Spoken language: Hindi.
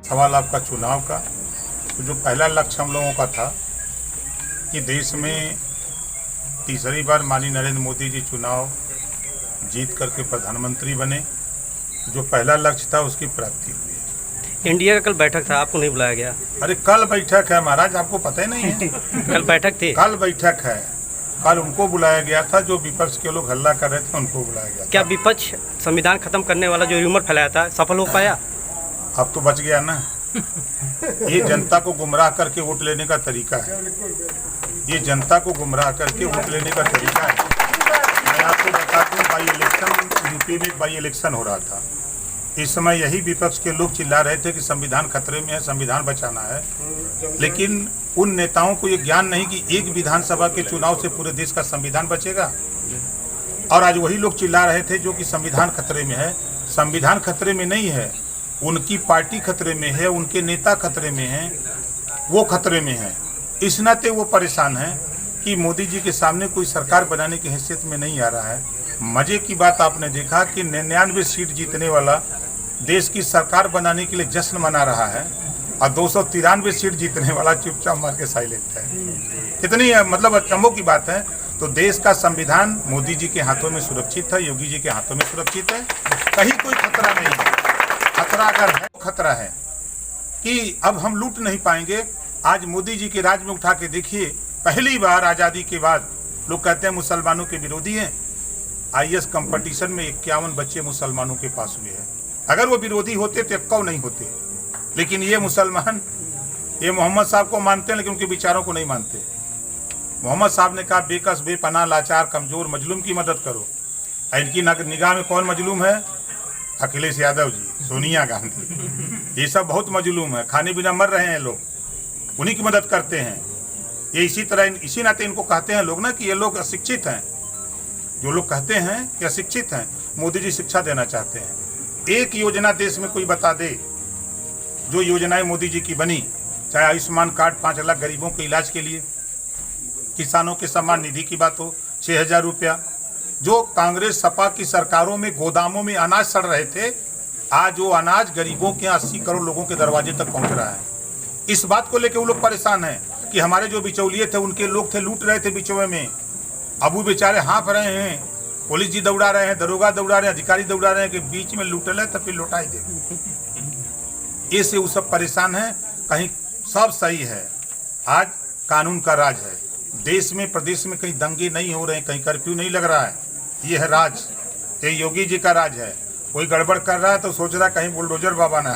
सवाल आपका चुनाव का, तो जो पहला लक्ष्य हम लोगों का था कि देश में तीसरी बार माननीय नरेंद्र मोदी जी चुनाव जीत करके प्रधानमंत्री बने, जो पहला लक्ष्य था उसकी प्राप्ति हुई है। इंडिया का कल बैठक था, आपको नहीं बुलाया गया? अरे कल बैठक है महाराज, आपको पता ही नहीं है। कल बैठक थी? कल बैठक है, कल उनको बुलाया गया था जो विपक्ष के लोग हल्ला कर रहे थे, उनको बुलाया गया। क्या विपक्ष संविधान खत्म करने वाला जो र्यूमर फैलाया था सफल हो पाया? अब तो बच गया ना। ये जनता को गुमराह करके वोट लेने का तरीका है, ये जनता को गुमराह करके वोट लेने का तरीका है। मैं आपको बता दूं, बाई इलेक्शन यूपी में बाई इलेक्शन हो रहा था, इस समय यही विपक्ष के लोग चिल्ला रहे थे कि संविधान खतरे में है, संविधान बचाना है, लेकिन उन नेताओं को ये ज्ञान नहीं कि एक विधानसभा के चुनाव से पूरे देश का संविधान बचेगा। और आज वही लोग चिल्ला रहे थे जो कि संविधान खतरे में है। संविधान खतरे में नहीं है, उनकी पार्टी खतरे में है, उनके नेता खतरे में हैं, वो खतरे में है। इस नाते वो परेशान हैं कि मोदी जी के सामने कोई सरकार बनाने की हैसियत में नहीं आ रहा है। मजे की बात आपने देखा कि 99 सीट जीतने वाला देश की सरकार बनाने के लिए जश्न मना रहा है और 293 सीट जीतने वाला चुपचाप मार के साइलेंट है। कितनी मतलब अचंभों की बात है। तो देश का संविधान मोदी जी के हाथों में सुरक्षित है, योगी जी के हाथों में सुरक्षित है, कहीं कोई खतरा नहीं है। खतरा अगर है, खतरा है कि अब हम लूट नहीं पाएंगे। आज मोदी जी के राज में उठा के देखिए, पहली बार आज़ादी के बाद लोग कहते हैं मुसलमानों के विरोधी हैं। आईएएस कंपटीशन में 51 बच्चे मुसलमानों के पास हुए हैं। अगर वो विरोधी होते तो 51 नहीं होते, लेकिन ये मुसलमान ये मोहम्मद साहब को मानते हैं लेकिन उनके विचारों को नहीं मानते। मोहम्मद साहब ने कहा बेकस बेपनाह लाचार कमजोर मजलूम की मदद करो। इनकी निगाह में कौन मजलूम है? अखिलेश यादव जी, सोनिया गांधी, ये सब बहुत मजलूम है, खाने बिना मर रहे हैं लोग, उन्हीं की मदद करते हैं। ये इसी तरह इसी नाते इनको कहते हैं लोग ना कि ये लोग अशिक्षित हैं। जो लोग कहते हैं कि अशिक्षित हैं, मोदी जी शिक्षा देना चाहते हैं। एक योजना देश में कोई बता दे जो योजनाएं मोदी जी की बनी, चाहे आयुष्मान कार्ड 5 लाख गरीबों के इलाज के लिए, किसानों के सम्मान निधि की बात हो 6000 रुपया, जो कांग्रेस सपा की सरकारों में गोदामों में अनाज सड़ रहे थे, आज वो अनाज गरीबों के 80 करोड़ लोगों के दरवाजे तक पहुंच रहा है। इस बात को लेकर वो लोग परेशान हैं कि हमारे जो बिचौलिए थे, उनके लोग थे, लूट रहे थे बिचौए में, अब वो बेचारे हाँफ रहे हैं, पुलिस जी दौड़ा रहे हैं, दरोगा दौड़ा रहे हैं, अधिकारी दौड़ा रहे हैं कि बीच में लूटल है तो फिर लौटाई दे। ऐसे वो सब परेशान हैं। कहीं सब सही है, आज कानून का राज है देश में, प्रदेश में कहीं दंगे नहीं हो रहे हैं, कहीं कर्फ्यू नहीं लग रहा है। ये है राज, ये योगी जी का राज है। कोई गड़बड़ कर रहा है तो सोच रहा है कहीं बुलडोजर बाबा ना